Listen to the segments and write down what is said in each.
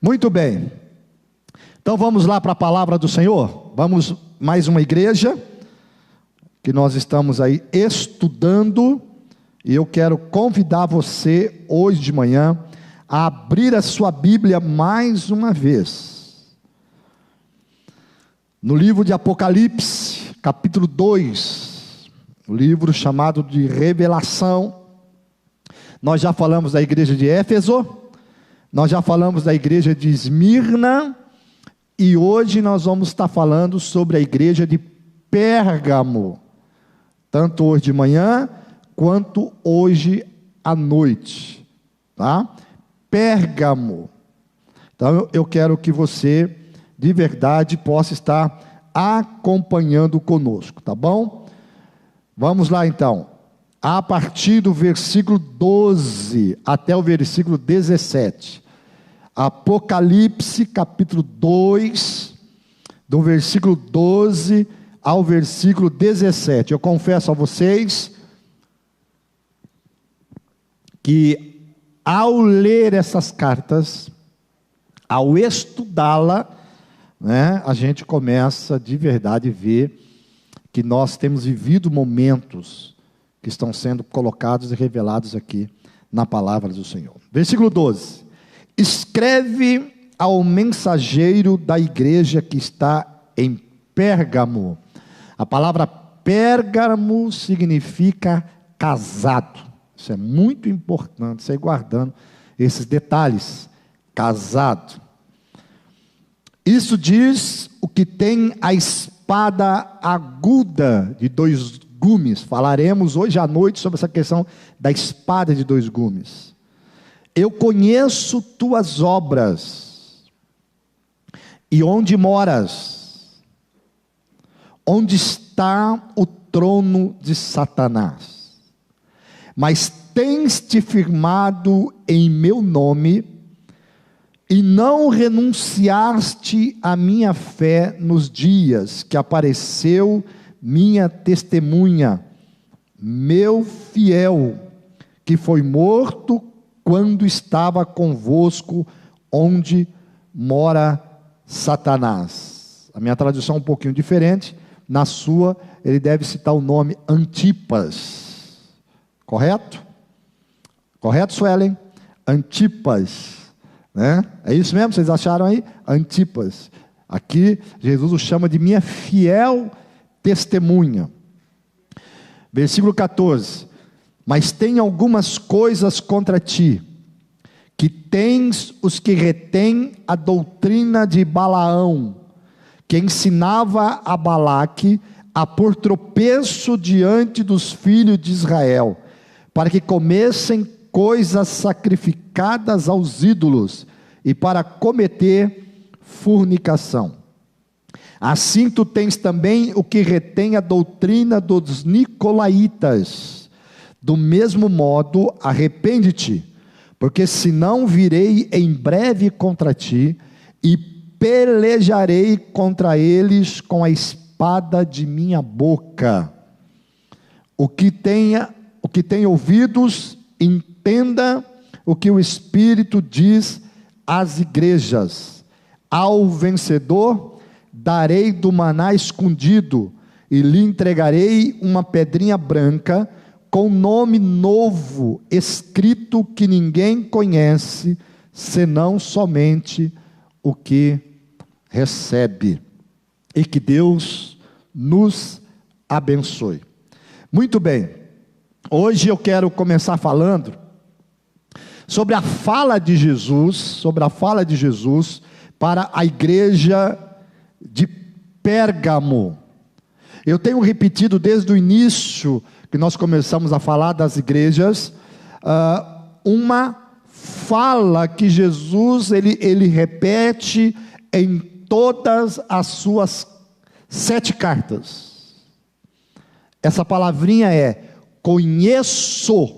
Muito bem, então vamos lá para a palavra do Senhor. Vamos mais uma igreja que nós estamos aí estudando, e eu quero convidar você hoje de manhã a abrir a sua Bíblia mais uma vez no livro de Apocalipse, capítulo 2, o livro chamado de Revelação. Nós já falamos da igreja de Éfeso, nós já falamos da igreja de Esmirna, e hoje nós vamos estar falando sobre a igreja de Pérgamo, tanto hoje de manhã, quanto hoje à noite, tá? Pérgamo. Então eu quero que você, de verdade, possa estar acompanhando conosco, tá bom? Vamos lá então, a partir do versículo 12 até o versículo 17, Apocalipse capítulo 2, do versículo 12 ao versículo 17, eu confesso a vocês, que ao ler essas cartas, ao estudá-la, né, a gente começa de verdade a ver que nós temos vivido momentos que estão sendo colocados e revelados aqui na palavra do Senhor. Versículo 12: escreve ao mensageiro da igreja que está em Pérgamo. A palavra Pérgamo significa casado. Isso é muito importante, você ir guardando esses detalhes. Casado. Isso diz o que tem a espada aguda de dois gumes. Falaremos hoje à noite sobre essa questão da espada de dois gumes. Eu conheço tuas obras, e onde moras, onde está o trono de Satanás, mas tens-te firmado em meu nome, e não renunciaste à minha fé nos dias que apareceu minha testemunha, meu fiel, que foi morto quando estava convosco, onde mora Satanás. A minha tradução é um pouquinho diferente. Na sua, ele deve citar o nome Antipas. Correto? Correto, Suelen? Antipas, né? É isso mesmo? Vocês acharam aí? Antipas. Aqui, Jesus o chama de minha fiel testemunha. Versículo 14: mas tem algumas coisas contra ti, que tens os que retêm a doutrina de Balaão, que ensinava a Balaque a pôr tropeço diante dos filhos de Israel, para que comessem coisas sacrificadas aos ídolos, e para cometer fornicação. Assim tu tens também o que retém a doutrina dos nicolaítas. Do mesmo modo, arrepende-te, porque senão virei em breve contra ti, e pelejarei contra eles com a espada de minha boca. O que tem ouvidos, entenda o que o Espírito diz às igrejas. Ao vencedor darei do maná escondido, e lhe entregarei uma pedrinha branca, com nome novo, escrito, que ninguém conhece, senão somente o que recebe. E que Deus nos abençoe. Muito bem, hoje eu quero começar falando sobre a fala de Jesus, para a igreja de Pérgamo. Eu tenho repetido desde o início que nós começamos a falar das igrejas, uma fala que Jesus ele repete em todas as suas 7 cartas. Essa palavrinha é conheço-as.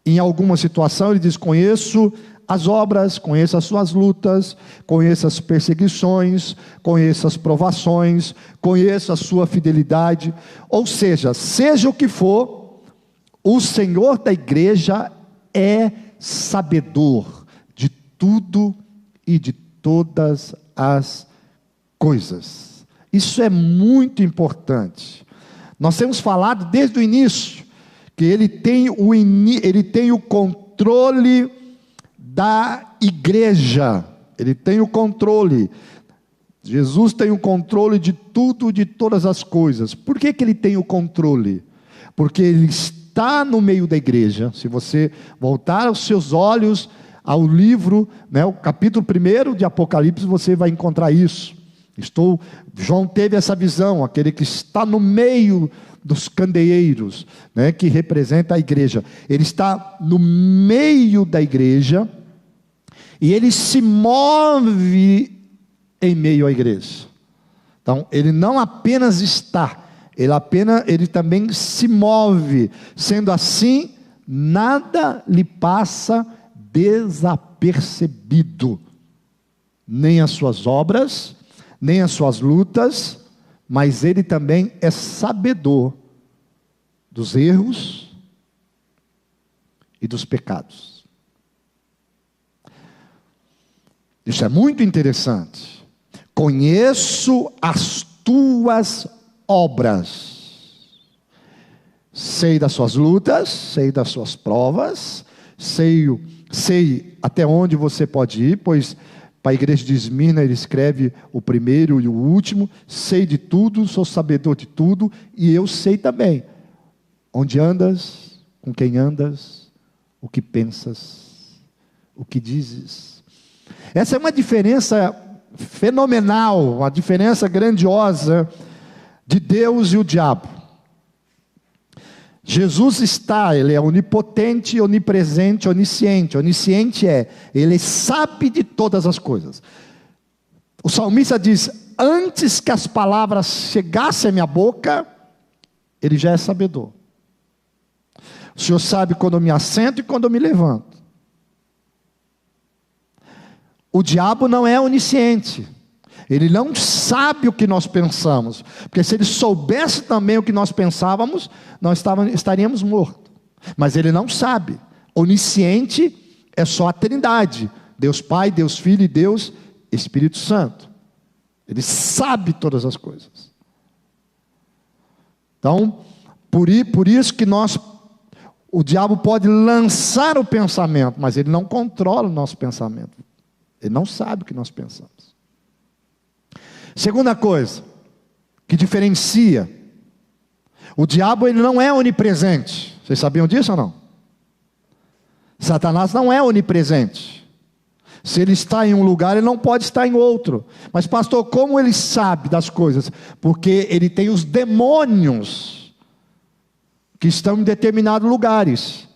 Em alguma situação ele diz: conheço as obras, conheço as suas lutas, conheço as perseguições, conheço as provações, conheço a sua fidelidade. Ou seja o que for, o Senhor da igreja é sabedor de tudo e de todas as coisas. Isso é muito importante. Nós temos falado desde o início que ele tem o controle da igreja. Ele tem o controle. Jesus tem o controle de tudo, de todas as coisas. Por que ele tem o controle? Porque ele está no meio da igreja. Se você voltar os seus olhos ao livro, o capítulo 1 de Apocalipse, você vai encontrar isso. João teve essa visão, aquele que está no meio dos candeeiros, que representa a igreja. Ele está no meio da igreja e ele se move em meio à igreja. Então, ele não apenas está, ele também se move. Sendo assim, nada lhe passa desapercebido, nem as suas obras, nem as suas lutas, mas ele também é sabedor dos erros e dos pecados. Isso é muito interessante. Conheço as tuas obras, sei das suas lutas, sei das suas provas, sei até onde você pode ir, pois para a igreja de Esmirna ele escreve o primeiro e o último. Sei de tudo, sou sabedor de tudo, e eu sei também onde andas, com quem andas, o que pensas, o que dizes. Essa é uma diferença fenomenal, uma diferença grandiosa de Deus e o diabo. Jesus ele é onipotente, onipresente, onisciente. Onisciente ele sabe de todas as coisas. O salmista diz: antes que as palavras chegassem à minha boca, ele já é sabedor. O Senhor sabe quando eu me assento e quando eu me levanto. O diabo não é onisciente. Ele não sabe o que nós pensamos, porque se ele soubesse também o que nós pensávamos, nós estaríamos mortos. Mas ele não sabe. Onisciente é só a Trindade: Deus Pai, Deus Filho e Deus Espírito Santo. Ele sabe todas as coisas. Então, por isso que o diabo pode lançar o pensamento, mas ele não controla o nosso pensamento. Ele não sabe o que nós pensamos. Segunda coisa que diferencia: o diabo ele não é onipresente. Vocês sabiam disso ou não? Satanás não é onipresente. Se ele está em um lugar, ele não pode estar em outro. Mas pastor, como ele sabe das coisas? Porque ele tem os demônios que estão em determinados lugares.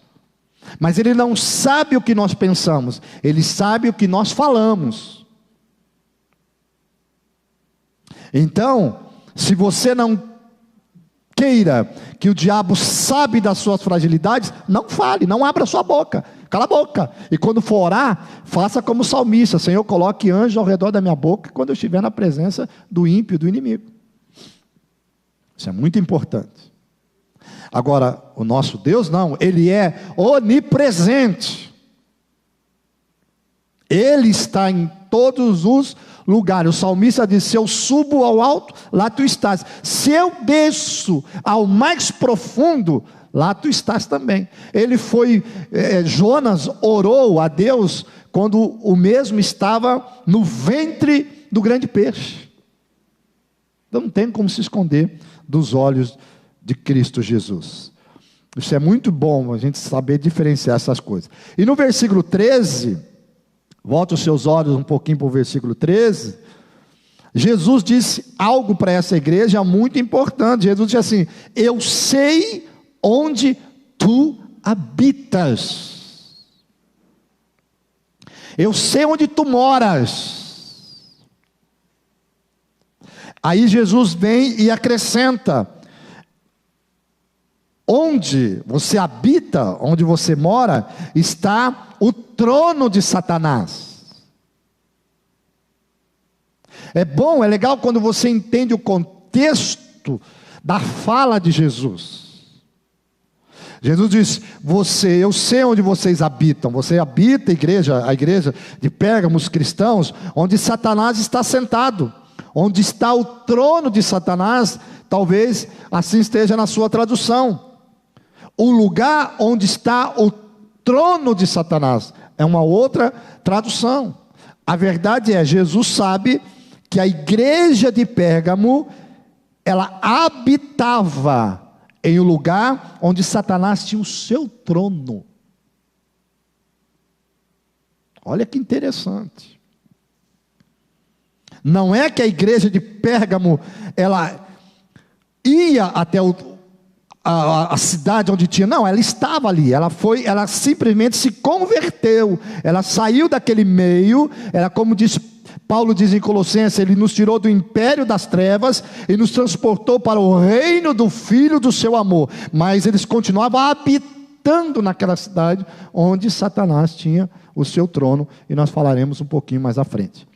Mas ele não sabe o que nós pensamos, ele sabe o que nós falamos. Então, se você não queira que o diabo sabe das suas fragilidades, não fale, não abra sua boca, cala a boca. E quando for orar, faça como o salmista: Senhor, coloque anjos ao redor da minha boca quando eu estiver na presença do ímpio, do inimigo. Isso é muito importante. Agora, o nosso Deus não, ele é onipresente. Ele está em todos os lugares. O salmista diz: se eu subo ao alto, lá tu estás. Se eu desço ao mais profundo, lá tu estás também. Jonas orou a Deus quando o mesmo estava no ventre do grande peixe. Então não tem como se esconder dos olhos de Cristo Jesus. Isso é muito bom, a gente saber diferenciar essas coisas. E no versículo 13, volta os seus olhos um pouquinho para o versículo 13, Jesus disse algo para essa igreja muito importante. Jesus disse assim: eu sei onde tu habitas, eu sei onde tu moras. Aí Jesus vem e acrescenta: onde você habita, onde você mora, está o trono de Satanás. É bom, é legal quando você entende o contexto da fala de Jesus. Jesus diz: eu sei onde vocês habitam. Você habita a igreja de Pérgamo, os cristãos, onde Satanás está sentado, onde está o trono de Satanás. Talvez assim esteja na sua tradução. O lugar onde está o trono de Satanás é uma outra tradução. A verdade é, Jesus sabe que a igreja de Pérgamo, ela habitava em um lugar onde Satanás tinha o seu trono. Olha que interessante. Não é que a igreja de Pérgamo, ela ia até a cidade onde tinha, não, ela estava ali, ela simplesmente se converteu, ela saiu daquele meio, ela, como Paulo diz em Colossenses, ele nos tirou do império das trevas e nos transportou para o reino do Filho do seu amor. Mas eles continuavam habitando naquela cidade onde Satanás tinha o seu trono, e nós falaremos um pouquinho mais à frente.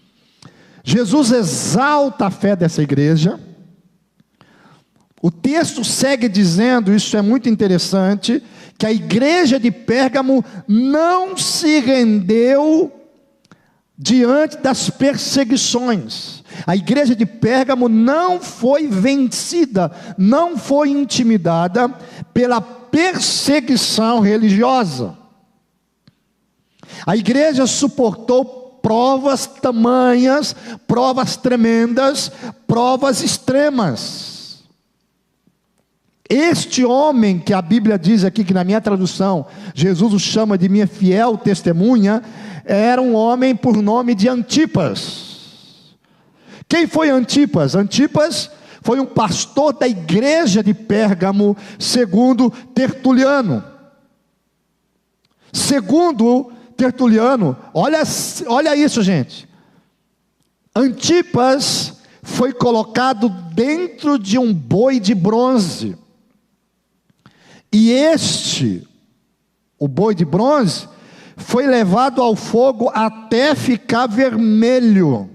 Jesus exalta a fé dessa igreja. O texto segue dizendo, isso é muito interessante, que a igreja de Pérgamo não se rendeu diante das perseguições. A igreja de Pérgamo não foi vencida, não foi intimidada pela perseguição religiosa. A igreja suportou provas tamanhas, provas tremendas, provas extremas. Este homem que a Bíblia diz aqui, que na minha tradução, Jesus o chama de minha fiel testemunha, era um homem por nome de Antipas. Quem foi Antipas? Antipas foi um pastor da igreja de Pérgamo, segundo Tertuliano. Segundo Tertuliano, olha isso, gente. Antipas foi colocado dentro de um boi de bronze. E o boi de bronze, foi levado ao fogo até ficar vermelho.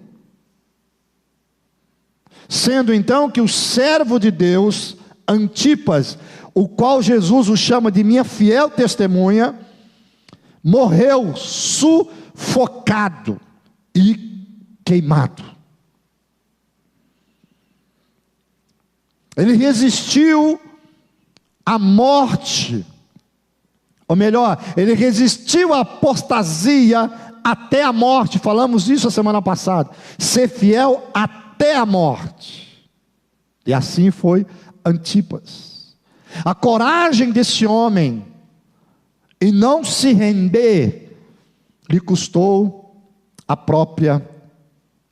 Sendo então que o servo de Deus, Antipas, o qual Jesus o chama de minha fiel testemunha, morreu sufocado e queimado. Ele resistiu à morte, ou melhor, ele resistiu à apostasia até a morte. Falamos isso a semana passada. Ser fiel até a morte. E assim foi Antipas. A coragem desse homem em não se render lhe custou a própria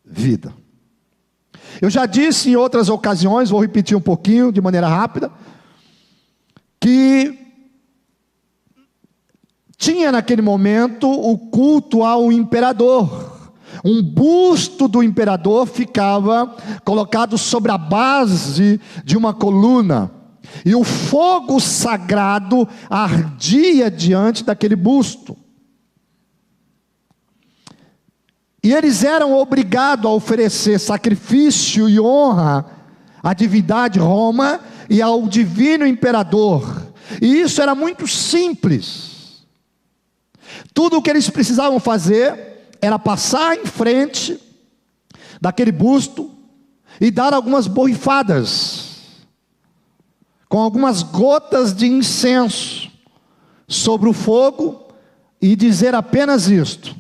vida. Eu já disse em outras ocasiões, vou repetir um pouquinho de maneira rápida, que tinha naquele momento o culto ao imperador. Um busto do imperador ficava colocado sobre a base de uma coluna, e o fogo sagrado ardia diante daquele busto. E eles eram obrigados a oferecer sacrifício e honra à divindade Roma e ao divino imperador. E isso era muito simples. Tudo o que eles precisavam fazer era passar em frente daquele busto e dar algumas borrifadas, com algumas gotas de incenso sobre o fogo, e dizer apenas isto: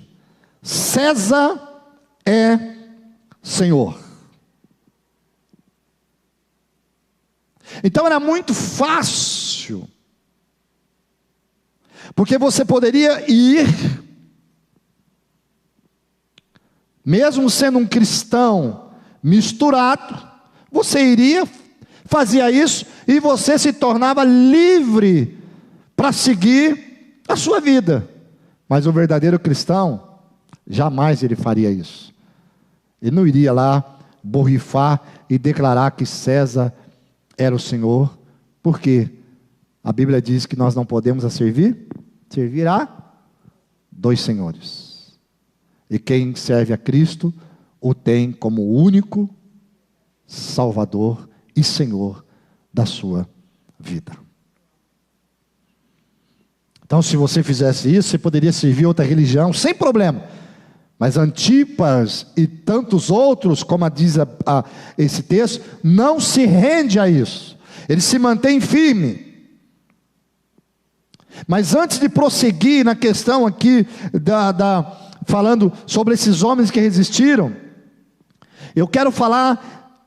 César é Senhor. Então era muito fácil, porque você poderia ir, mesmo sendo um cristão misturado, você iria, fazia isso, e você se tornava livre para seguir a sua vida. Mas o verdadeiro cristão, jamais ele faria isso. Ele não iria lá borrifar e declarar que César era o Senhor, porque a Bíblia diz que nós não podemos servir a dois senhores. E quem serve a Cristo o tem como único Salvador e Senhor da sua vida. Então, se você fizesse isso, você poderia servir outra religião sem problema. Mas Antipas e tantos outros, como diz esse texto, não se rende a isso. Ele se mantém firme. Mas antes de prosseguir na questão aqui, falando sobre esses homens que resistiram, eu quero falar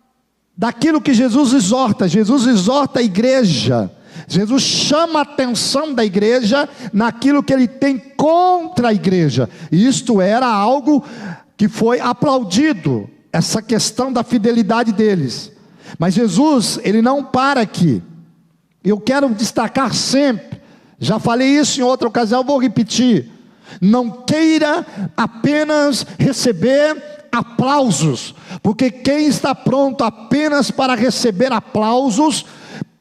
daquilo que Jesus exorta. Jesus exorta a igreja. Jesus chama a atenção da igreja naquilo que ele tem contra a igreja. E isto era algo que foi aplaudido, essa questão da fidelidade deles. Mas Jesus, ele não para aqui. Eu quero destacar sempre, já falei isso em outra ocasião, vou repetir: não queira apenas receber aplausos, porque quem está pronto apenas para receber aplausos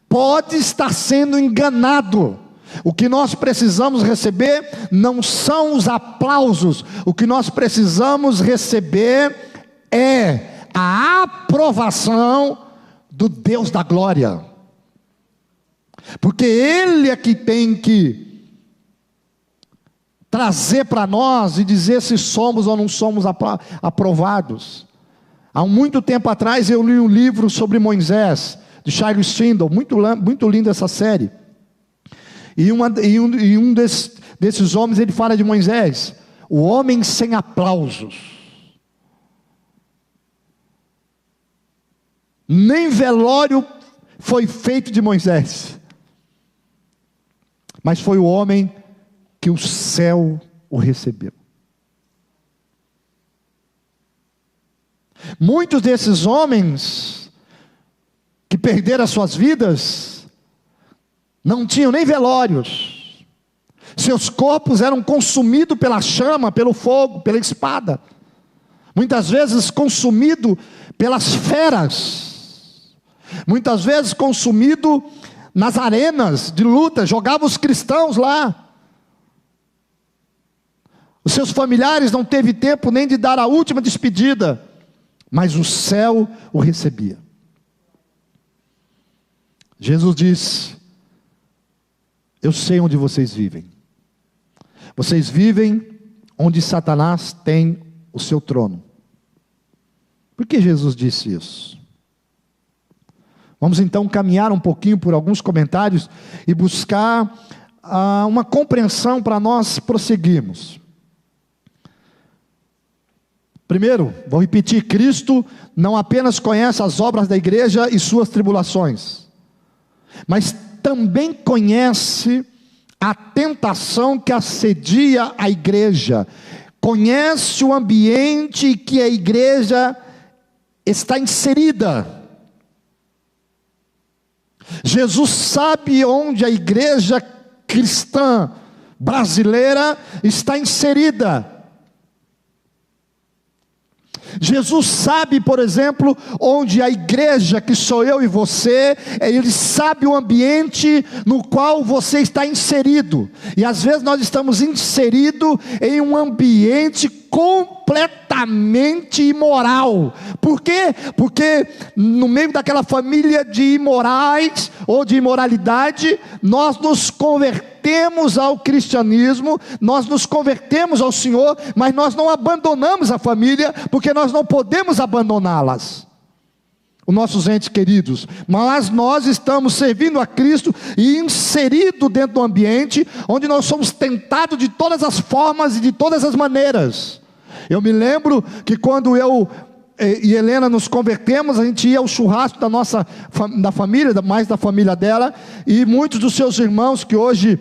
pode estar sendo enganado. O que nós precisamos receber não são os aplausos, o que nós precisamos receber é a aprovação do Deus da glória, porque Ele é que tem que trazer para nós e dizer se somos ou não somos aprovados. Há muito tempo atrás eu li um livro sobre Moisés, de Charles Swindoll, muito linda essa série. E um desses homens, ele fala de Moisés, o homem sem aplausos. Nem velório foi feito de Moisés, mas foi o homem que o céu o recebeu. Muitos desses homens que perderam as suas vidas, não tinham nem velórios, seus corpos eram consumidos pela chama, pelo fogo, pela espada, muitas vezes consumidos pelas feras, muitas vezes consumidos nas arenas de luta, jogavam os cristãos lá. Os seus familiares não teve tempo nem de dar a última despedida, mas o céu o recebia. Jesus diz: eu sei onde vocês vivem. Vocês vivem onde Satanás tem o seu trono. Por que Jesus disse isso? Vamos então caminhar um pouquinho por alguns comentários e buscar uma compreensão para nós prosseguirmos. Primeiro, vou repetir: Cristo não apenas conhece as obras da igreja e suas tribulações, mas também conhece a tentação que assedia a igreja, conhece o ambiente que a igreja está inserida. Jesus sabe onde a igreja cristã brasileira está inserida. Jesus sabe, por exemplo, onde a igreja, que sou eu e você, Ele sabe o ambiente no qual você está inserido. E às vezes nós estamos inseridos em um ambiente completamente imoral. Por quê? Porque no meio daquela família de imorais ou de imoralidade, nós nos convertemos ao cristianismo, nós nos convertemos ao Senhor, mas nós não abandonamos a família, porque nós não podemos abandoná-las, os nossos entes queridos, mas nós estamos servindo a Cristo e inserido dentro do ambiente onde nós somos tentados de todas as formas e de todas as maneiras. Eu me lembro que quando eu e Helena nos convertemos, a gente ia ao churrasco da família, mais da família dela, e muitos dos seus irmãos, que hoje,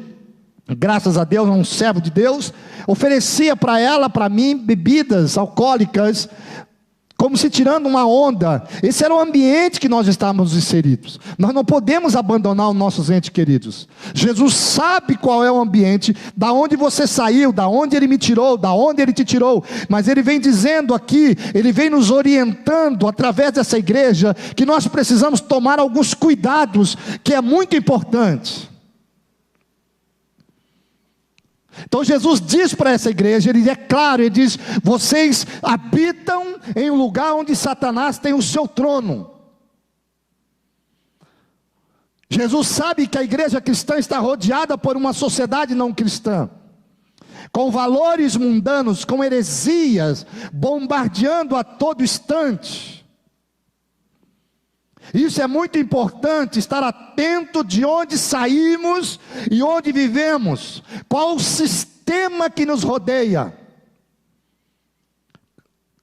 graças a Deus, é um servo de Deus, oferecia para ela, para mim, bebidas alcoólicas, como se tirando uma onda. Esse era o ambiente que nós estávamos inseridos. Nós não podemos abandonar os nossos entes queridos. Jesus sabe qual é o ambiente, da onde você saiu, da onde Ele me tirou, da onde Ele te tirou, mas Ele vem dizendo aqui, Ele vem nos orientando, através dessa igreja, que nós precisamos tomar alguns cuidados, que é muito importante. Então Jesus diz para essa igreja, Ele é claro, Ele diz: vocês habitam em um lugar onde Satanás tem o seu trono. Jesus sabe que a igreja cristã está rodeada por uma sociedade não cristã, com valores mundanos, com heresias, bombardeando a todo instante. Isso é muito importante, estar atento de onde saímos e onde vivemos, qual o sistema que nos rodeia.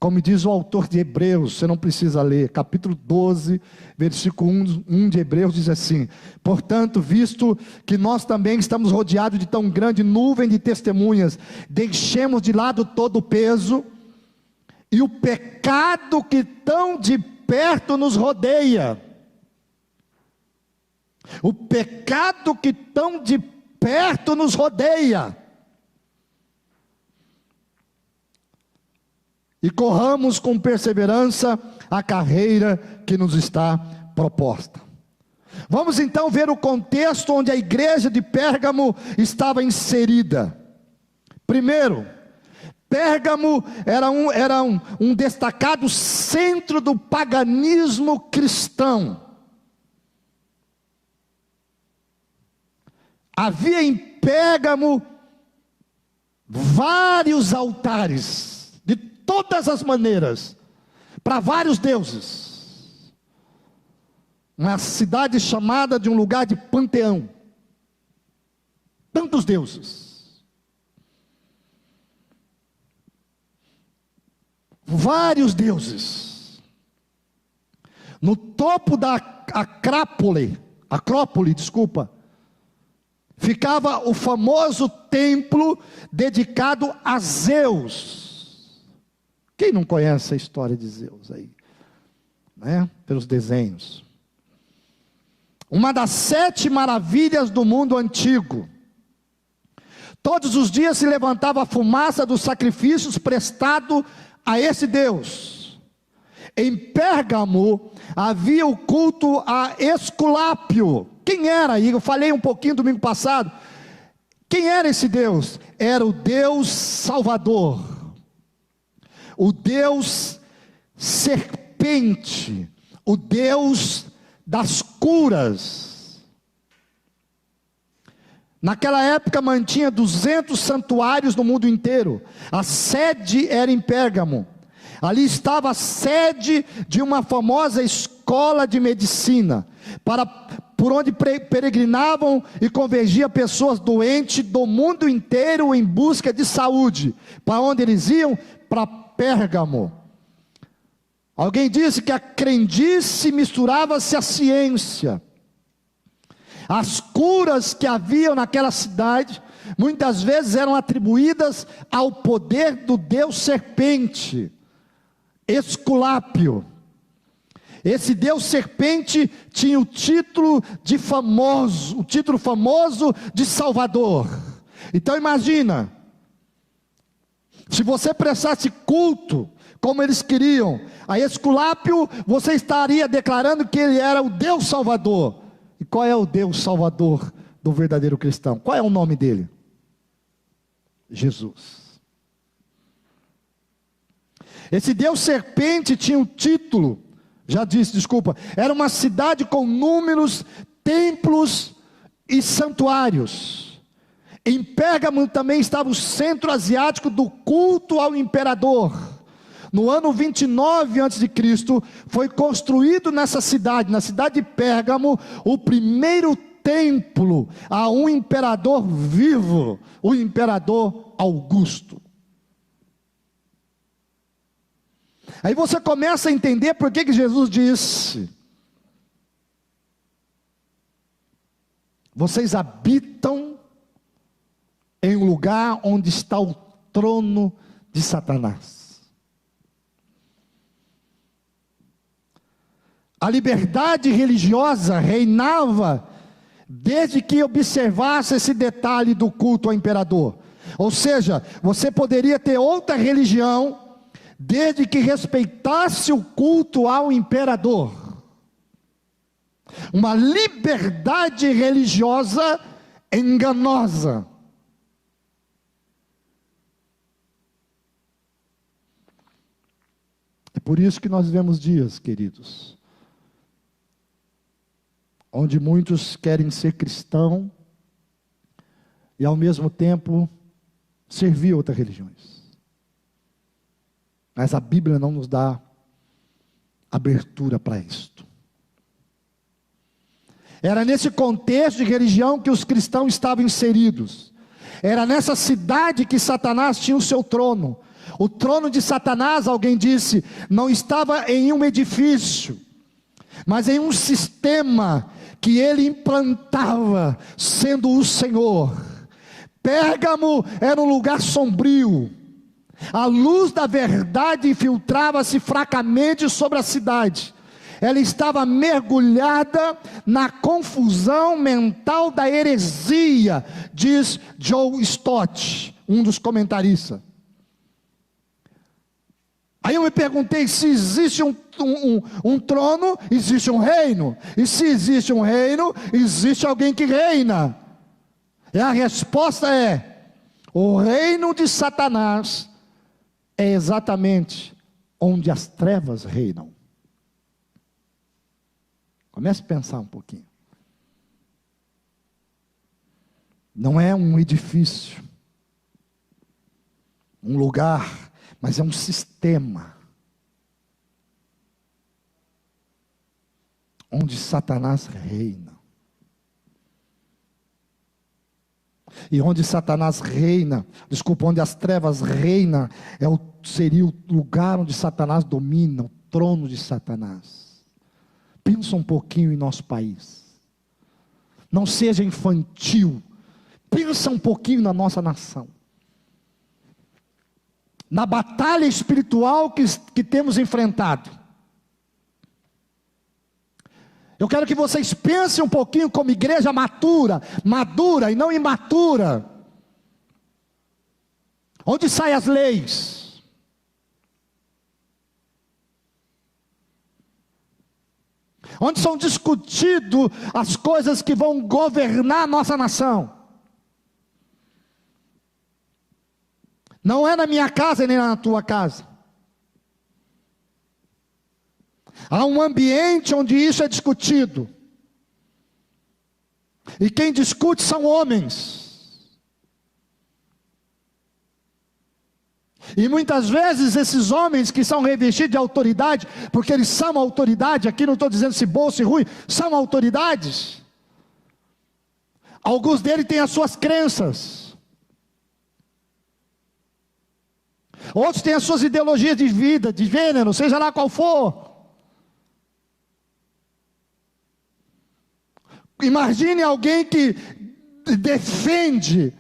Como diz o autor de Hebreus, você não precisa ler, capítulo 12, versículo 1 de Hebreus diz assim: portanto, visto que nós também estamos rodeados de tão grande nuvem de testemunhas, deixemos de lado todo o peso e o pecado que tão de perto nos rodeia. O pecado que tão de perto nos rodeia. E corramos com perseverança a carreira que nos está proposta. Vamos então ver o contexto onde a igreja de Pérgamo estava inserida. Primeiro, Pérgamo era um destacado centro do paganismo cristão. Havia em Pérgamo vários altares, de todas as maneiras, para vários deuses. Uma cidade chamada de um lugar de panteão. Tantos deuses. Vários deuses. No topo da Acrópole, ficava o famoso templo dedicado a Zeus. Quem não conhece a história de Zeus aí, né? Pelos desenhos. Uma das 7 maravilhas do mundo antigo. Todos os dias se levantava a fumaça dos sacrifícios prestados a esse Deus. Em Pérgamo havia o culto a Esculápio. Quem era aí? Eu falei um pouquinho domingo passado. Quem era esse Deus? Era o Deus Salvador. O Deus serpente, o Deus das curas. Naquela época mantinha 200 santuários no mundo inteiro. A sede era em Pérgamo. Ali estava a sede de uma famosa escola de medicina, por onde peregrinavam e convergiam pessoas doentes do mundo inteiro em busca de saúde. Para onde eles iam? Para Pérgamo. Alguém disse que a crendice misturava-se à ciência. As curas que haviam naquela cidade, muitas vezes eram atribuídas ao poder do deus serpente, Esculápio. Esse deus serpente tinha o título famoso de Salvador. Então imagina, se você prestasse culto, como eles queriam, a Esculápio, você estaria declarando que ele era o Deus Salvador. E qual é o Deus Salvador do verdadeiro cristão? Qual é o nome dele? Jesus. Esse Deus serpente tinha um título, era uma cidade com números, templos e santuários. Em Pérgamo também estava o centro asiático do culto ao imperador. No ano 29 a.C., foi construído nessa cidade, na cidade de Pérgamo, o primeiro templo a um imperador vivo, o imperador Augusto. Aí você começa a entender por que Jesus disse: vocês habitam em um lugar onde está o trono de Satanás. A liberdade religiosa reinava desde que observasse esse detalhe do culto ao imperador. Ou seja, você poderia ter outra religião desde que respeitasse o culto ao imperador. Uma liberdade religiosa enganosa. É por isso que nós vivemos dias, queridos, onde muitos querem ser cristão e ao mesmo tempo servir outras religiões. Mas a Bíblia não nos dá abertura para isto. Era nesse contexto de religião que os cristãos estavam inseridos. Era nessa cidade que Satanás tinha o seu trono. O trono de Satanás, alguém disse, não estava em um edifício, mas em um sistema que ele implantava, sendo o Senhor. Pérgamo era um lugar sombrio. A luz da verdade infiltrava-se fracamente sobre a cidade. Ela estava mergulhada na confusão mental da heresia, diz Joe Stott, um dos comentaristas. Aí eu me perguntei, se existe um trono, existe um reino. E se existe um reino, existe alguém que reina. E a resposta é: o reino de Satanás é exatamente onde as trevas reinam. Comece a pensar um pouquinho. Não é um edifício, um lugar, mas é um sistema onde Satanás reina. E onde Satanás reina, onde as trevas reinam, seria o lugar onde Satanás domina, o trono de Satanás. Pensa um pouquinho em nosso país. Não seja infantil. Pensa um pouquinho na nossa nação. Na batalha espiritual que temos enfrentado. Eu quero que vocês pensem um pouquinho como igreja madura e não imatura. Onde saem as leis? Onde são discutidas as coisas que vão governar a nossa nação? Não é na minha casa e nem na tua casa. Há um ambiente onde isso é discutido. E quem discute são homens. E muitas vezes esses homens que são revestidos de autoridade, porque eles são autoridade, aqui não estou dizendo se bom ou se ruim, são autoridades. Alguns deles têm as suas crenças. Outros têm as suas ideologias de vida, de gênero, seja lá qual for. Imagine alguém que defende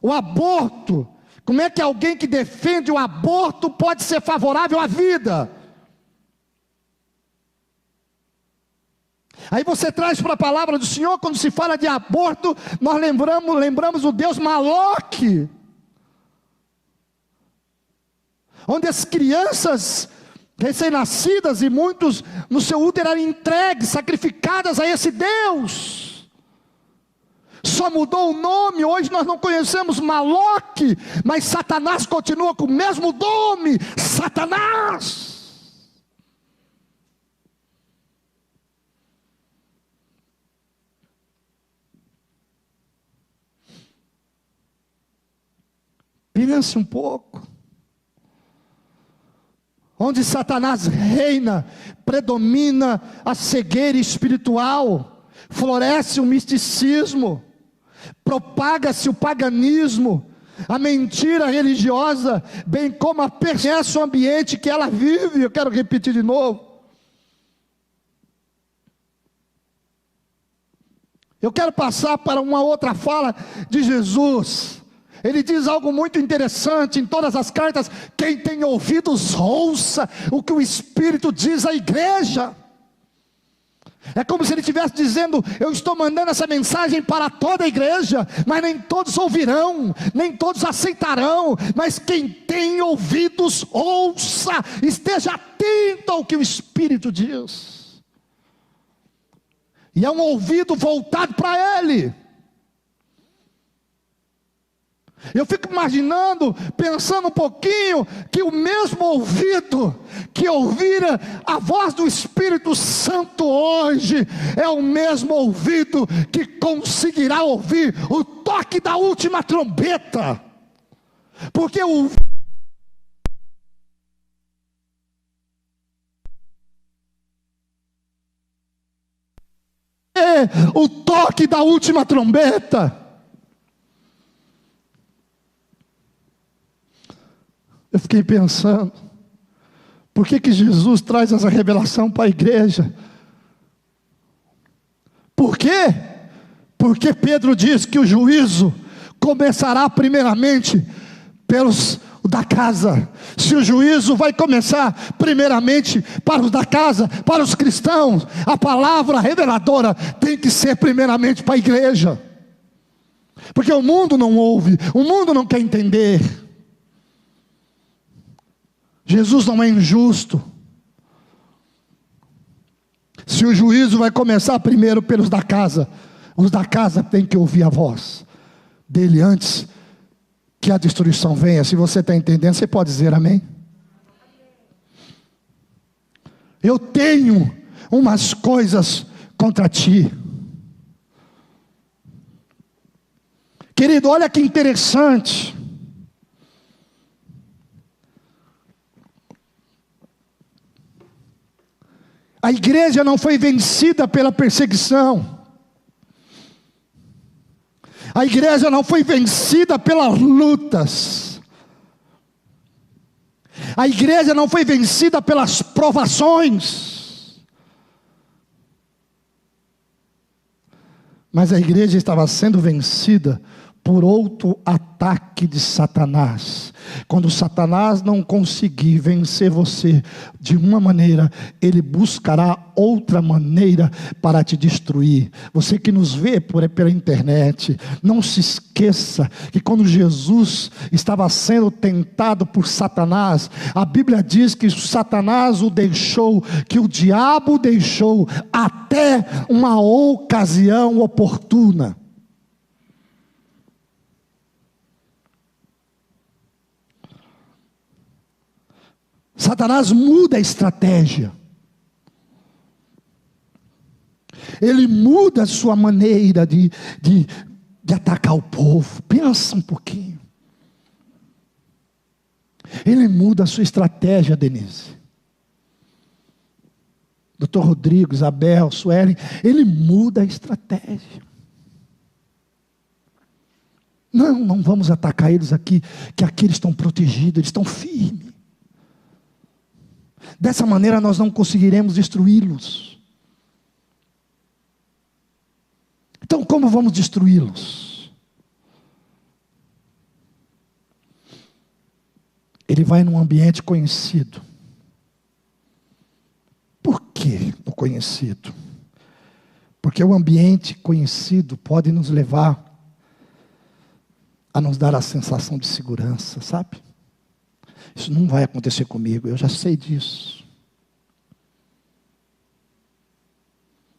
o aborto. Como é que alguém que defende o aborto pode ser favorável à vida? Aí você traz para a palavra do Senhor, quando se fala de aborto, nós lembramos o Deus Maloque, onde as crianças recém-nascidas e muitos no seu útero eram entregues, sacrificadas a esse Deus. Só mudou o nome, hoje nós não conhecemos Maloque, mas Satanás continua com o mesmo nome, Satanás. Pense um pouco. Onde Satanás reina, predomina a cegueira espiritual, floresce o misticismo, propaga-se o paganismo, a mentira religiosa, bem como a perverso ambiente que ela vive. Eu quero repetir de novo. Eu quero passar para uma outra fala de Jesus. Ele diz algo muito interessante em todas as cartas: quem tem ouvidos, ouça o que o Espírito diz à igreja. É como se ele estivesse dizendo: eu estou mandando essa mensagem para toda a igreja, mas nem todos ouvirão, nem todos aceitarão, mas quem tem ouvidos, ouça, esteja atento ao que o Espírito diz. E é um ouvido voltado para Ele. Eu fico imaginando, pensando um pouquinho, que o mesmo ouvido que ouvira a voz do Espírito Santo hoje, é o mesmo ouvido que conseguirá ouvir o toque da última trombeta. Porque o toque da última trombeta. Eu fiquei pensando, por que Jesus traz essa revelação para a igreja? Por quê? Porque Pedro diz que o juízo começará primeiramente pelos da casa. Se o juízo vai começar primeiramente para os da casa, para os cristãos, a palavra reveladora tem que ser primeiramente para a igreja. Porque o mundo não ouve, o mundo não quer entender. Jesus não é injusto. Se o juízo vai começar primeiro pelos da casa, os da casa têm que ouvir a voz dele antes que a destruição venha. Se você está entendendo, você pode dizer amém? Eu tenho umas coisas contra ti. Querido, olha que interessante. A igreja não foi vencida pela perseguição. A igreja não foi vencida pelas lutas. A igreja não foi vencida pelas provações. Mas a igreja estava sendo vencida por outro ataque de Satanás. Quando Satanás não conseguir vencer você de uma maneira, ele buscará outra maneira para te destruir. Você que nos vê pela internet, não se esqueça que quando Jesus estava sendo tentado por Satanás, a Bíblia diz que Satanás o deixou, que o diabo o deixou até uma ocasião oportuna. Satanás muda a estratégia. Ele muda a sua maneira de atacar o povo. Pensa um pouquinho. Ele muda a sua estratégia, Denise. Dr. Rodrigo, Isabel, Suelen. Ele muda a estratégia. Não vamos atacar eles aqui, que aqui eles estão protegidos, eles estão firmes. Dessa maneira nós não conseguiremos destruí-los. Então como vamos destruí-los? Ele vai num ambiente conhecido. Por que o conhecido? Porque o ambiente conhecido pode nos levar a nos dar a sensação de segurança, sabe? Isso não vai acontecer comigo, eu já sei disso.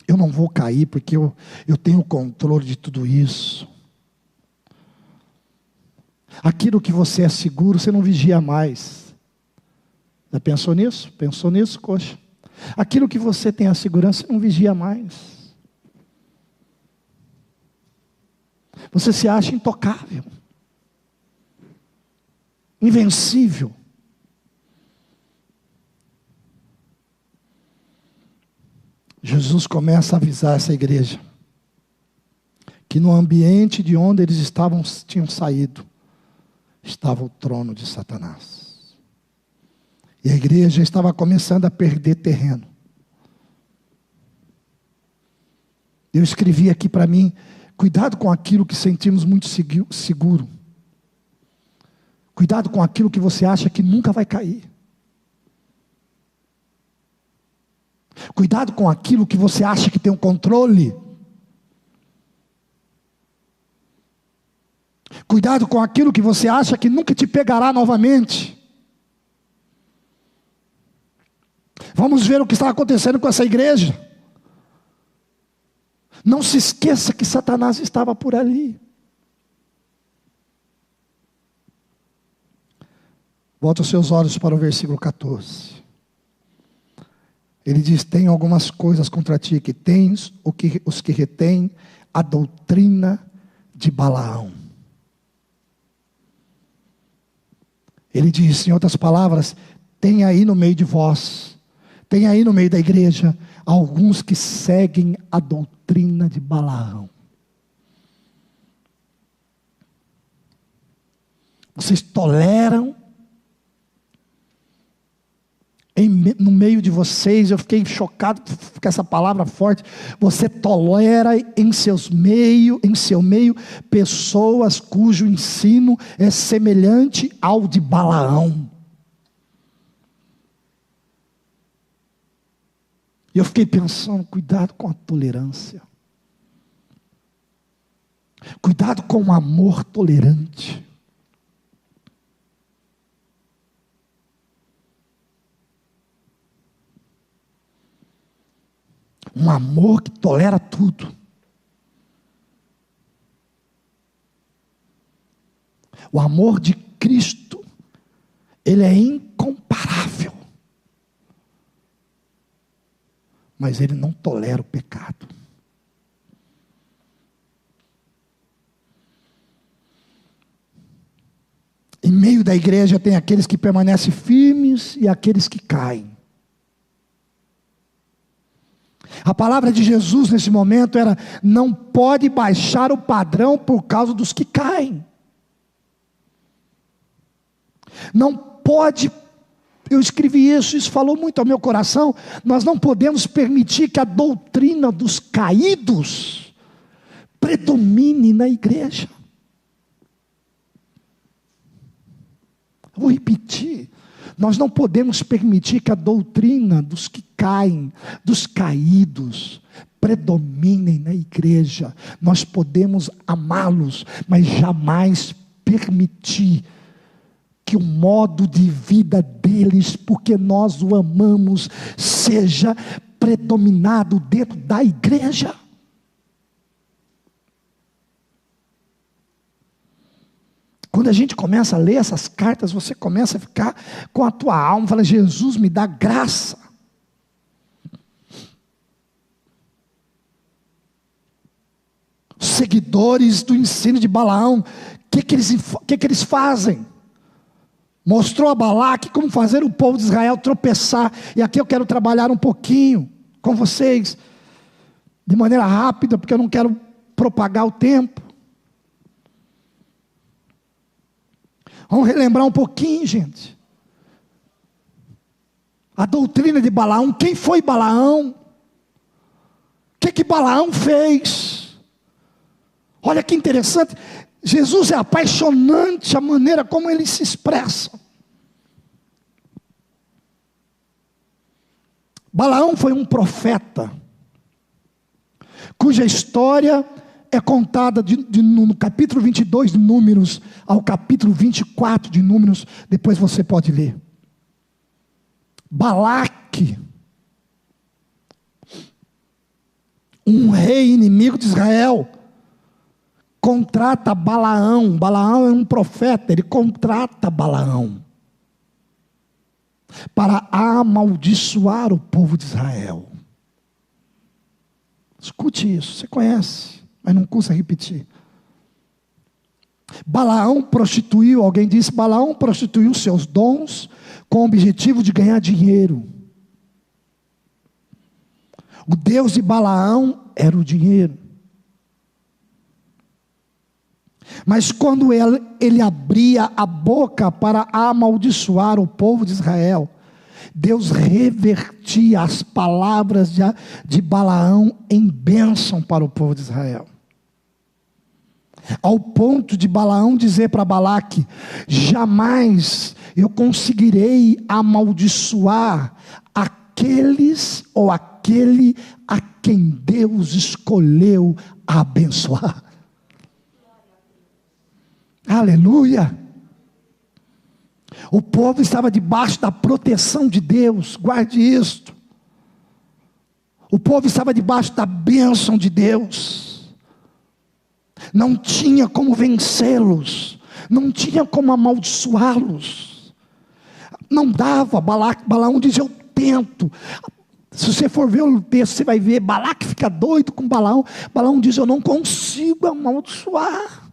Eu não vou cair porque eu tenho o controle de tudo isso. Aquilo que você é seguro, você não vigia mais. Já pensou nisso? Pensou nisso, coxa? Aquilo que você tem a segurança, você não vigia mais. Você se acha intocável, invencível. Jesus começa a avisar essa igreja que no ambiente de onde eles tinham saído, estava o trono de Satanás. E a igreja estava começando a perder terreno. Eu escrevi aqui para mim, cuidado com aquilo que sentimos muito seguro. Cuidado com aquilo que você acha que nunca vai cair. Cuidado com aquilo que você acha que tem o controle. Cuidado com aquilo que você acha que nunca te pegará novamente. Vamos ver o que está acontecendo com essa igreja. Não se esqueça que Satanás estava por ali. Volta os seus olhos para o versículo 14. Ele diz: tenho algumas coisas contra ti, que tens os que retêm a doutrina de Balaão. Ele diz, em outras palavras, tem aí no meio de vós, tem aí no meio da igreja, alguns que seguem a doutrina de Balaão. Vocês toleram, no meio de vocês, eu fiquei chocado com essa palavra forte, você tolera em seu meio, pessoas cujo ensino é semelhante ao de Balaão. E eu fiquei pensando, cuidado com a tolerância, cuidado com o amor tolerante. Um amor que tolera tudo. O amor de Cristo, ele é incomparável. Mas ele não tolera o pecado. Em meio da igreja tem aqueles que permanecem firmes e aqueles que caem. A palavra de Jesus nesse momento era: não pode baixar o padrão por causa dos que caem. Não pode, eu escrevi isso falou muito ao meu coração. Nós não podemos permitir que a doutrina dos caídos predomine na igreja. Eu vou repetir. Nós não podemos permitir que a doutrina dos que caem, dos caídos, predominem na igreja. Nós podemos amá-los, mas jamais permitir que o modo de vida deles, porque nós o amamos, seja predominado dentro da igreja. Quando a gente começa a ler essas cartas, você começa a ficar com a tua alma, fala: Jesus, me dá graça. Os seguidores do ensino de Balaão, o que eles fazem? Mostrou a Balaque como fazer o povo de Israel tropeçar. E aqui eu quero trabalhar um pouquinho com vocês, de maneira rápida, porque eu não quero propagar o tempo. Vamos relembrar um pouquinho, gente. A doutrina de Balaão. Quem foi Balaão? O que Balaão fez? Olha que interessante. Jesus é apaixonante a maneira como ele se expressa. Balaão foi um profeta, cuja história é contada no capítulo 22 de Números ao capítulo 24 de Números. Depois você pode ler. Balaque, um rei inimigo de Israel, contrata Balaão. Balaão é um profeta, ele contrata Balaão para amaldiçoar o povo de Israel. Escute isso, você conhece, mas não custa repetir. Balaão prostituiu, alguém disse, Balaão prostituiu seus dons com o objetivo de ganhar dinheiro. O Deus de Balaão era o dinheiro. Mas quando ele abria a boca para amaldiçoar o povo de Israel, Deus revertia as palavras de Balaão em bênção para o povo de Israel. Ao ponto de Balaão dizer para Balaque: jamais eu conseguirei amaldiçoar aqueles ou aquele a quem Deus escolheu abençoar. Aleluia! O povo estava debaixo da proteção de Deus, guarde isto. O povo estava debaixo da bênção de Deus. Não tinha como vencê-los, não tinha como amaldiçoá-los. Não dava. Balaão diz: eu tento. Se você for ver o texto, você vai ver Balaque fica doido com Balaão. Balaão diz: eu não consigo amaldiçoar.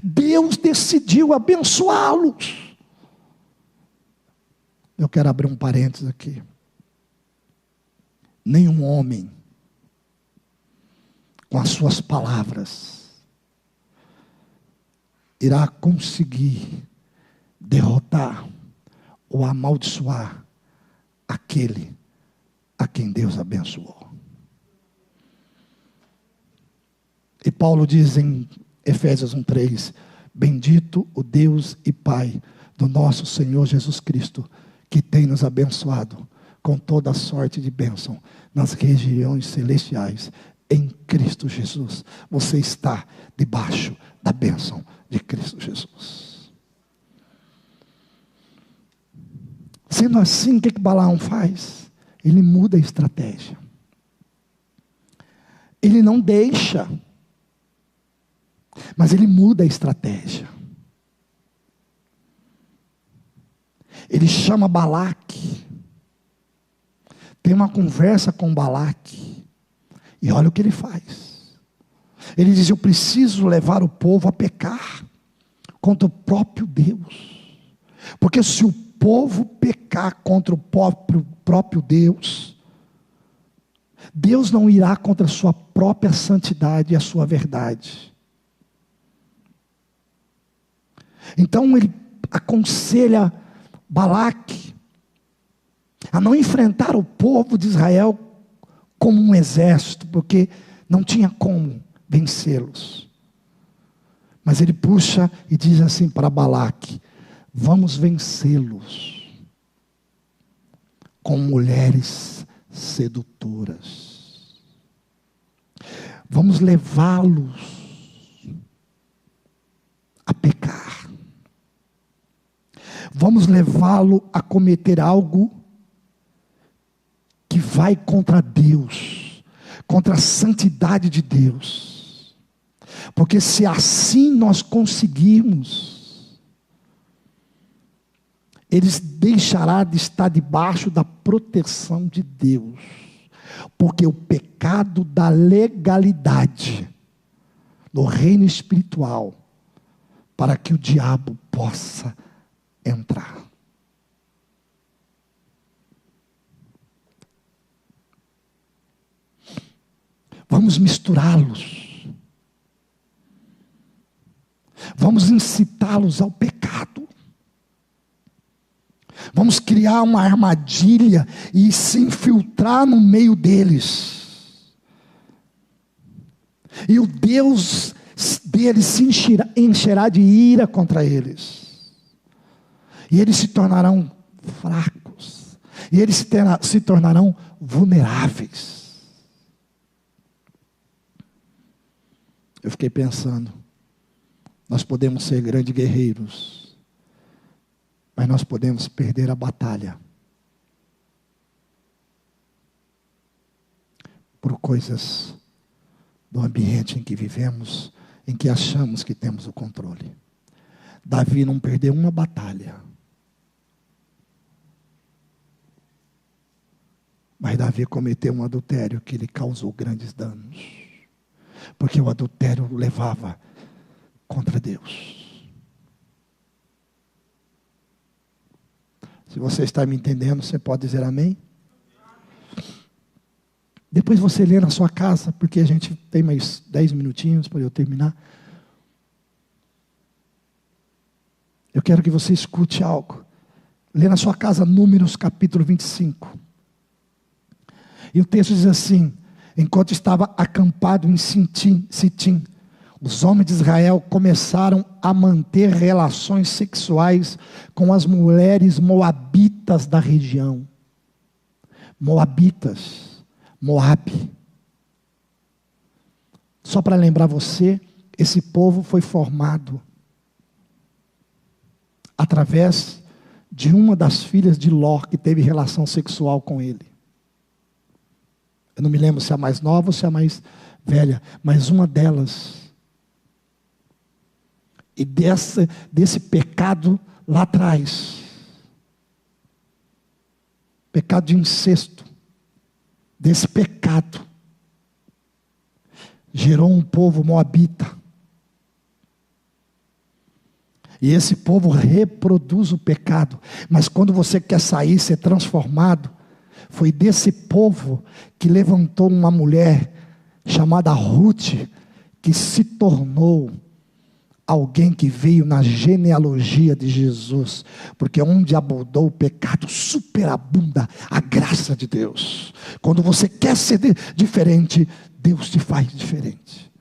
Deus decidiu abençoá-los. Eu quero abrir um parênteses aqui. Nenhum homem, com as suas palavras, irá conseguir derrotar ou amaldiçoar aquele a quem Deus abençoou. E Paulo diz em Efésios 1:3: bendito o Deus e Pai do nosso Senhor Jesus Cristo, que tem nos abençoado com toda a sorte de bênção nas regiões celestiais em Cristo Jesus. Você está debaixo da bênção de Cristo Jesus. Sendo assim, o que Balaão faz? Ele muda a estratégia. Ele não deixa, mas ele muda a estratégia. Ele chama Balaque, tem uma conversa com Balaque, e olha o que ele faz. Ele diz: eu preciso levar o povo a pecar contra o próprio Deus, porque se o povo pecar contra o próprio Deus, Deus não irá contra a sua própria santidade e a sua verdade. Então ele aconselha Balaque a não enfrentar o povo de Israel como um exército, porque não tinha como vencê-los. Mas ele puxa e diz assim para Balaque: vamos vencê-los com mulheres sedutoras. Vamos levá-los a pecar. Vamos levá-lo a cometer algo que vai contra Deus, contra a santidade de Deus. Porque se assim nós conseguirmos, eles deixará de estar debaixo da proteção de Deus. Porque o pecado da legalidade no reino espiritual, para que o diabo possa entrar. Vamos misturá-los. Vamos incitá-los ao pecado. Vamos criar uma armadilha e se infiltrar no meio deles. E o Deus deles se encherá de ira contra eles. E eles se tornarão fracos. E eles se tornarão vulneráveis. Eu fiquei pensando, nós podemos ser grandes guerreiros, mas nós podemos perder a batalha por coisas do ambiente em que vivemos, em que achamos que temos o controle. Davi não perdeu uma batalha, mas Davi cometeu um adultério que lhe causou grandes danos, porque o adultério o levava contra Deus. Se você está me entendendo, você pode dizer amém? Depois você lê na sua casa, porque a gente tem mais 10 minutinhos para eu terminar. Eu quero que você escute algo. Lê na sua casa Números capítulo 25. E o texto diz assim: enquanto estava acampado em Sitim, os homens de Israel começaram a manter relações sexuais com as mulheres moabitas da região. Moabitas, Moabe. Só para lembrar você, esse povo foi formado através de uma das filhas de Ló, que teve relação sexual com ele. Eu não me lembro se é a mais nova ou se é a mais velha, mas uma delas. E desse pecado lá atrás, pecado de incesto. Desse pecado gerou um povo moabita. E esse povo reproduz o pecado. Mas quando você quer sair, ser transformado, foi desse povo que levantou uma mulher chamada Ruth, que se tornou alguém que veio na genealogia de Jesus, porque onde abundou o pecado, superabunda a graça de Deus. Quando você quer ser diferente, Deus te faz diferente.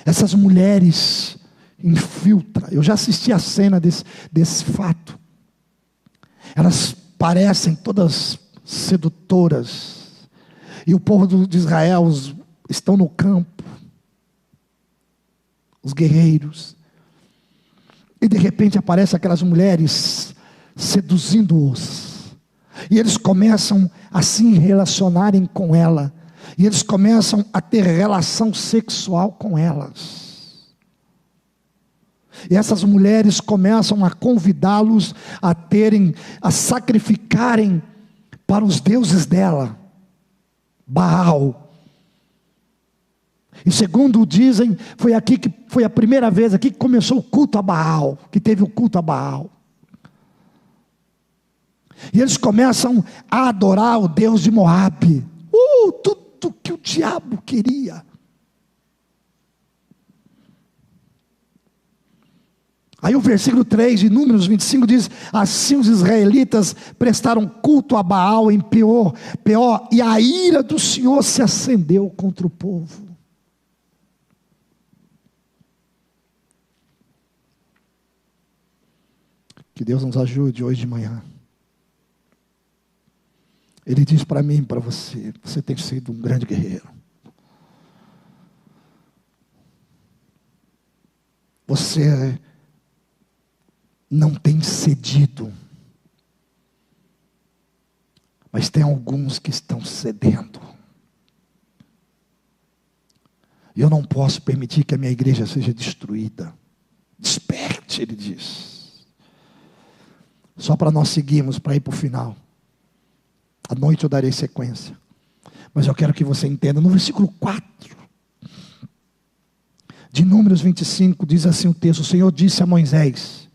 Essas mulheres infiltram, eu já assisti a cena desse fato, elas parecem todas sedutoras, e o povo de Israel estão no campo, os guerreiros, e de repente aparecem aquelas mulheres seduzindo-os, e eles começam a se relacionarem com ela, e eles começam a ter relação sexual com elas, e essas mulheres começam a convidá-los a sacrificarem para os deuses dela, Baal. E segundo dizem, foi a primeira vez aqui que começou o culto a Baal, que teve o culto a Baal. E eles começam a adorar o Deus de Moabe. Tudo que o diabo queria. Aí o versículo 3 de Números 25 diz: assim os israelitas prestaram culto a Baal em Peor, e a ira do Senhor se acendeu contra o povo. Que Deus nos ajude hoje de manhã. Ele diz para mim e para você: você tem sido um grande guerreiro. Você não tem cedido. Mas tem alguns que estão cedendo. E eu não posso permitir que a minha igreja seja destruída. Desperte, ele diz. Só para nós seguirmos, para ir para o final. À noite eu darei sequência. Mas eu quero que você entenda. No versículo 4 de Números 25, diz assim o texto: o Senhor disse a Moisés: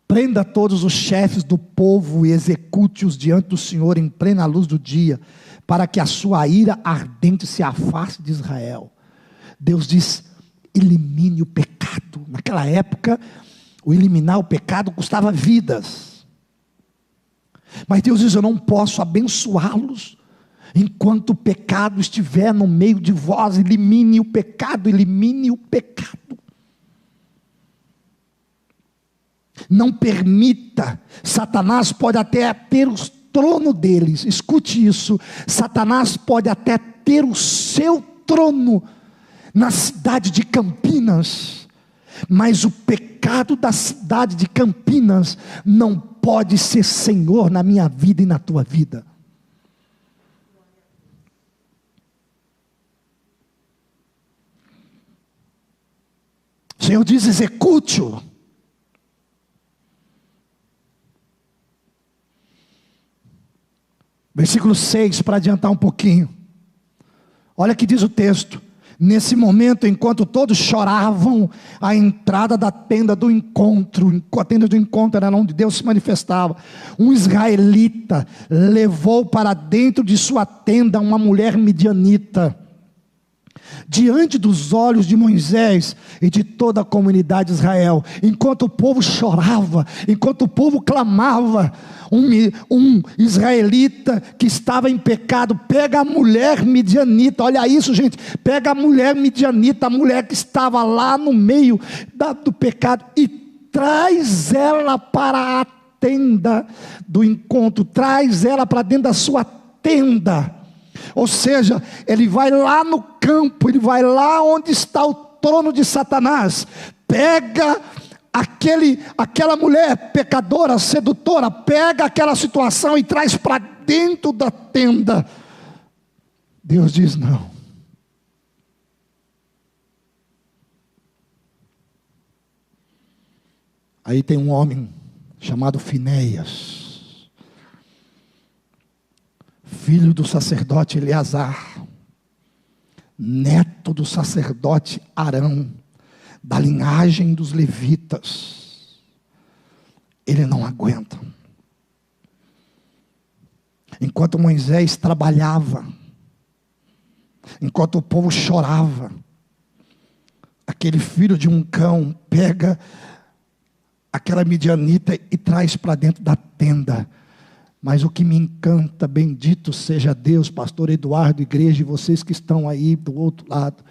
prenda todos os chefes do povo e execute-os diante do Senhor em plena luz do dia, para que a sua ira ardente se afaste de Israel. Deus diz: elimine o pecado. Naquela época, o eliminar o pecado custava vidas. Mas Deus diz: eu não posso abençoá-los enquanto o pecado estiver no meio de vós. Elimine o pecado, elimine o pecado. Não permita. Satanás pode até ter o trono deles. Escute isso. Satanás pode até ter o seu trono na cidade de Campinas, mas o pecado da cidade de Campinas não pode ser senhor na minha vida e na tua vida. O Senhor diz: execute-o. Versículo 6, para adiantar um pouquinho. Olha que diz o texto: nesse momento, enquanto todos choravam à entrada da tenda do encontro, a tenda do encontro era onde Deus se manifestava, um israelita levou para dentro de sua tenda uma mulher midianita. Diante dos olhos de Moisés e de toda a comunidade de Israel, enquanto o povo chorava, enquanto o povo clamava, um israelita que estava em pecado pega a mulher midianita. Olha isso, gente, pega a mulher midianita, a mulher que estava lá no meio do pecado, e traz ela para a tenda do encontro, traz ela para dentro da sua tenda. Ou seja, ele vai lá no campo, ele vai lá onde está o trono de Satanás, pega aquela mulher pecadora, sedutora, pega aquela situação e traz para dentro da tenda. Deus diz: não. Aí tem um homem chamado Finéias, filho do sacerdote Eleazar, neto do sacerdote Arão, da linhagem dos levitas. Ele não aguenta. Enquanto Moisés trabalhava, enquanto o povo chorava, aquele filho de um cão pega aquela midianita e traz para dentro da tenda. Mas o que me encanta, bendito seja Deus, pastor Eduardo, igreja, e vocês que estão aí do outro lado,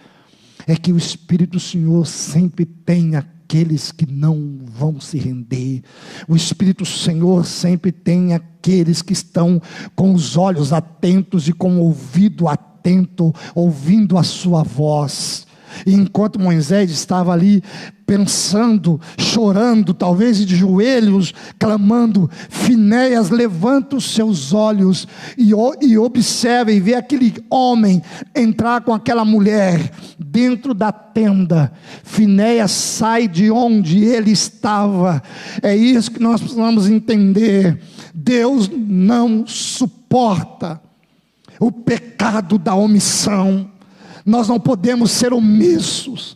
é que o Espírito do Senhor sempre tem aqueles que não vão se render. O Espírito do Senhor sempre tem aqueles que estão com os olhos atentos e com o ouvido atento, ouvindo a sua voz. E enquanto Moisés estava ali pensando, chorando, talvez de joelhos, clamando, Finéias levanta os seus olhos e observa e vê aquele homem entrar com aquela mulher dentro da tenda. Finéias sai de onde ele estava. É isso que nós precisamos entender. Deus não suporta o pecado da omissão. Nós não podemos ser omissos.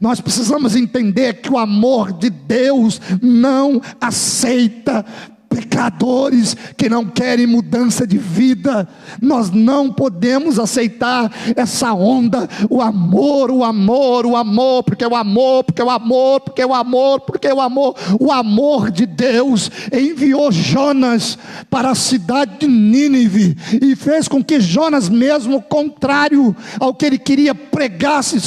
Nós precisamos entender que o amor de Deus não aceita pecadores que não querem mudança de vida. Nós não podemos aceitar essa onda, o amor, o amor, o amor, porque o amor, porque o amor, porque o amor, porque o amor. O amor de Deus enviou Jonas para a cidade de Nínive e fez com que Jonas, mesmo contrário ao que ele queria, pregasse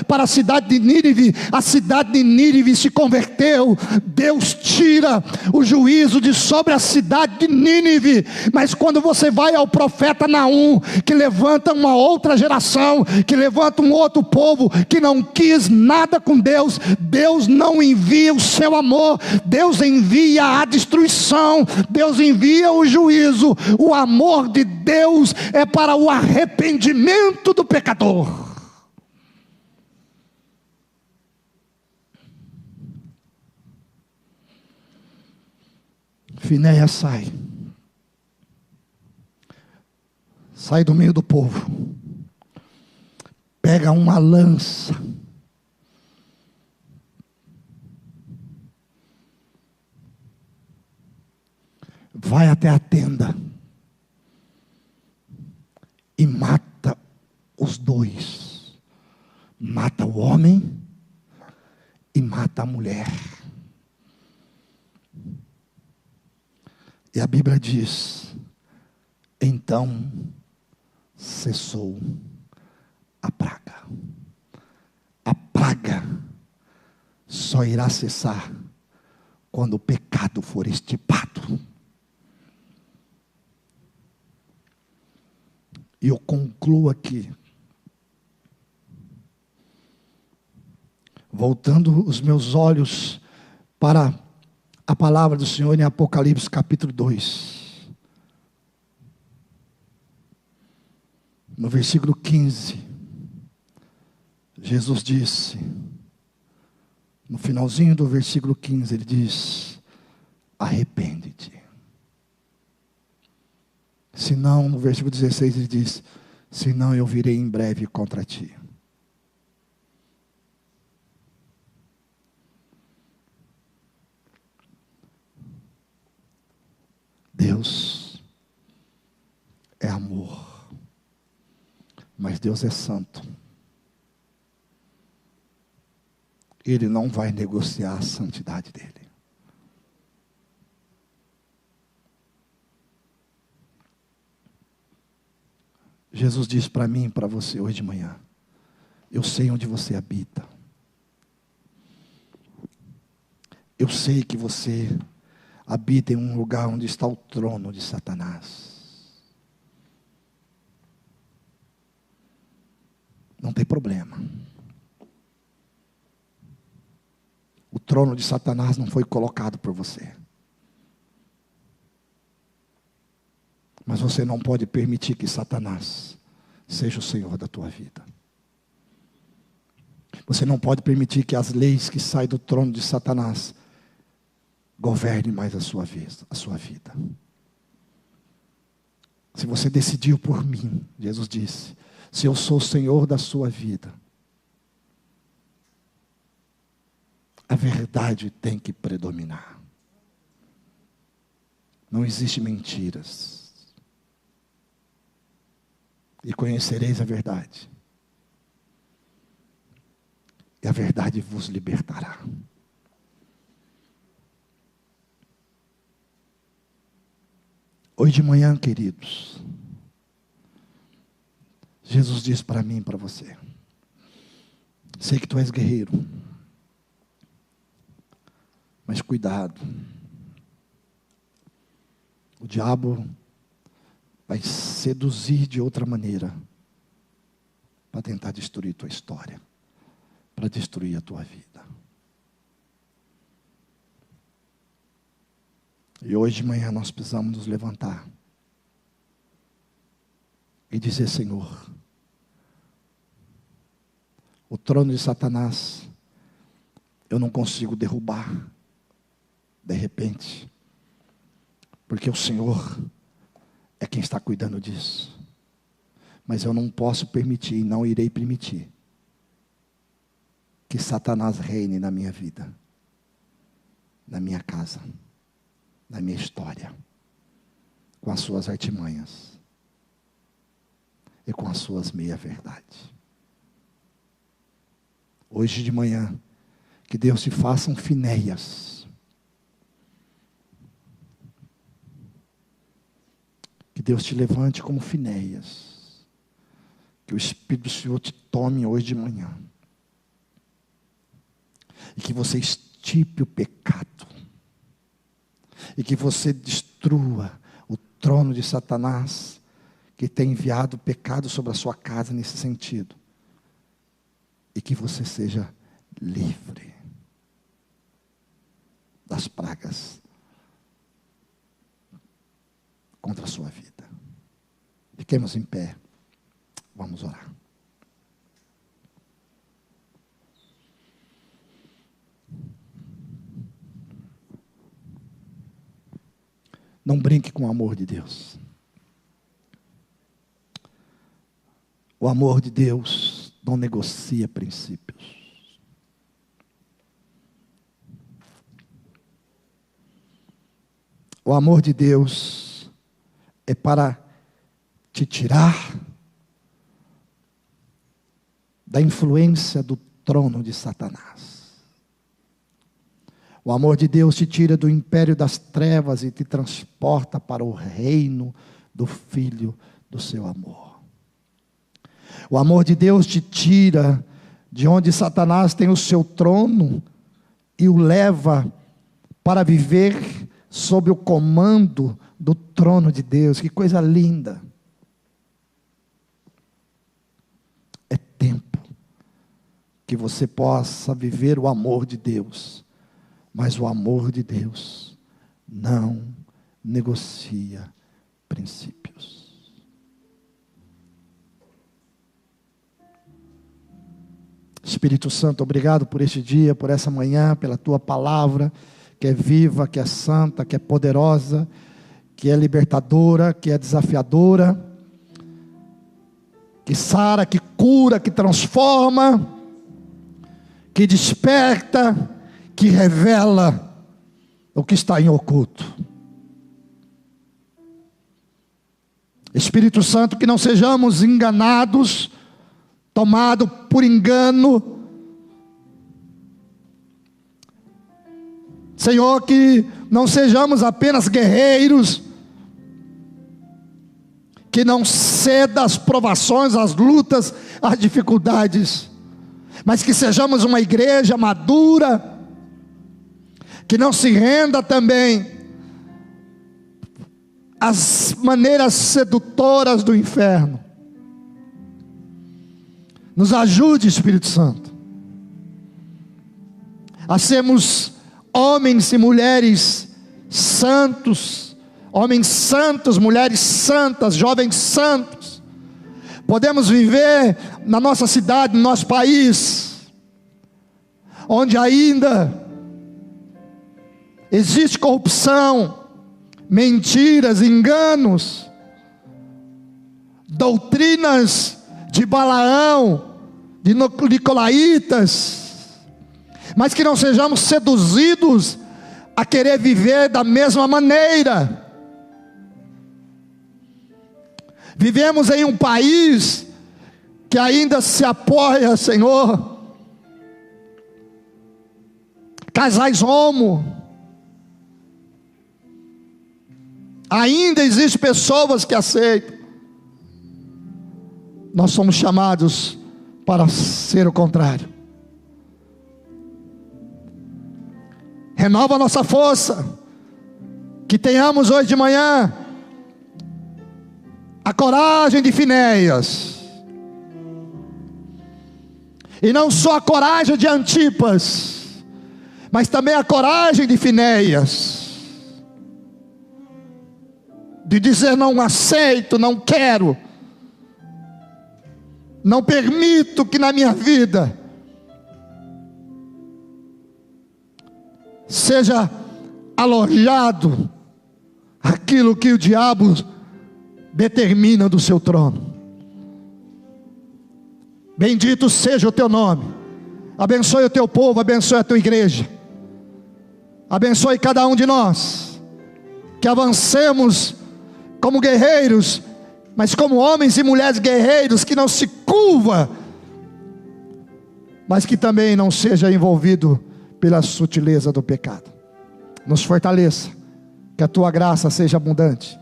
para a cidade de Nínive. A cidade de Nínive se converteu. Deus tira o juízo de sobre a cidade de Nínive. Mas quando você vai ao profeta Naum, que levanta uma outra geração, que levanta um outro povo, que não quis nada com Deus, Deus não envia o seu amor, Deus envia a destruição, Deus envia o juízo. O amor de Deus é para o arrependimento do pecador. Finéias sai do meio do povo, pega uma lança, vai até a tenda e mata os dois, mata o homem e mata a mulher. E a Bíblia diz: então cessou a praga. A praga só irá cessar quando o pecado for extirpado. E eu concluo aqui, voltando os meus olhos para a palavra do Senhor em Apocalipse capítulo 2, no versículo 15, Jesus disse, no finalzinho do versículo 15, ele diz: arrepende-te. Senão, no versículo 16 ele diz: senão eu virei em breve contra ti. Deus é amor, mas Deus é santo. Ele não vai negociar a santidade dele. Jesus disse para mim e para você hoje de manhã: eu sei onde você habita. Eu sei que você habita em um lugar onde está o trono de Satanás. Não tem problema. O trono de Satanás não foi colocado por você. Mas você não pode permitir que Satanás seja o Senhor da tua vida. Você não pode permitir que as leis que saem do trono de Satanás governe mais a sua vida. Se você decidiu por mim, Jesus disse, se eu sou o Senhor da sua vida, a verdade tem que predominar. Não existe mentiras. E conhecereis a verdade. E a verdade vos libertará. Hoje de manhã, queridos, Jesus diz para mim e para você, sei que tu és guerreiro, mas cuidado, o diabo vai seduzir de outra maneira, para tentar destruir tua história, para destruir a tua vida. E hoje de manhã nós precisamos nos levantar e dizer, Senhor, o trono de Satanás eu não consigo derrubar de repente, porque o Senhor é quem está cuidando disso. Mas eu não posso permitir, não irei permitir que Satanás reine na minha vida, na minha casa, na minha história, com as suas artimanhas e com as suas meia-verdades. Hoje de manhã, que Deus te faça um Finéias, que Deus te levante como Finéias, que o Espírito do Senhor te tome hoje de manhã, e que você extirpe o pecado, e que você destrua o trono de Satanás, que tem enviado pecado sobre a sua casa nesse sentido, e que você seja livre das pragas contra a sua vida. Fiquemos em pé, vamos orar. Não brinque com o amor de Deus. O amor de Deus não negocia princípios. O amor de Deus é para te tirar da influência do trono de Satanás. O amor de Deus te tira do império das trevas e te transporta para o reino do Filho do seu amor. O amor de Deus te tira de onde Satanás tem o seu trono e o leva para viver sob o comando do trono de Deus. Que coisa linda! É tempo que você possa viver o amor de Deus. Mas o amor de Deus não negocia princípios. Espírito Santo, obrigado por este dia, por essa manhã, pela tua palavra, que é viva, que é santa, que é poderosa, que é libertadora, que é desafiadora, que sara, que cura, que transforma, que desperta, que revela o que está em oculto. Espírito Santo, que não sejamos enganados, tomados por engano. Senhor, que não sejamos apenas guerreiros, que não ceda às provações, às lutas, às dificuldades, mas que sejamos uma igreja madura, que não se renda também às maneiras sedutoras do inferno. Nos ajude, Espírito Santo, a sermos homens e mulheres santos, homens santos, mulheres santas, jovens santos. Podemos viver na nossa cidade, no nosso país, onde ainda existe corrupção, mentiras, enganos, doutrinas de Balaão, de Nicolaitas, mas que não sejamos seduzidos a querer viver da mesma maneira. Vivemos em um país que ainda se apoia, Senhor, casais homo. Ainda existem pessoas que aceitam. Nós somos chamados para ser o contrário. Renova a nossa força, que tenhamos hoje de manhã a coragem de Finéias, e não só a coragem de Antipas, mas também a coragem de Finéias, de dizer: não aceito, não quero, não permito que na minha vida seja alojado aquilo que o diabo determina do seu trono. Bendito seja o teu nome. Abençoe o teu povo, abençoe a tua igreja, abençoe cada um de nós, que avancemos como guerreiros, mas como homens e mulheres guerreiros, que não se curva, mas que também não seja envolvido pela sutileza do pecado. Nos fortaleça, que a tua graça seja abundante,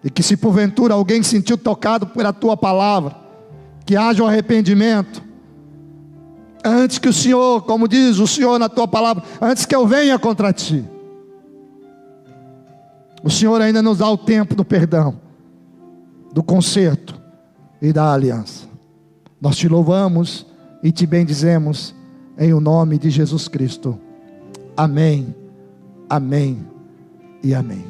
e que se porventura alguém sentiu tocado pela tua palavra, que haja um arrependimento, antes que o Senhor, como diz o Senhor na tua palavra, antes que eu venha contra ti. O Senhor ainda nos dá o tempo do perdão, do conserto e da aliança. Nós te louvamos e te bendizemos em o nome de Jesus Cristo. Amém, amém e amém.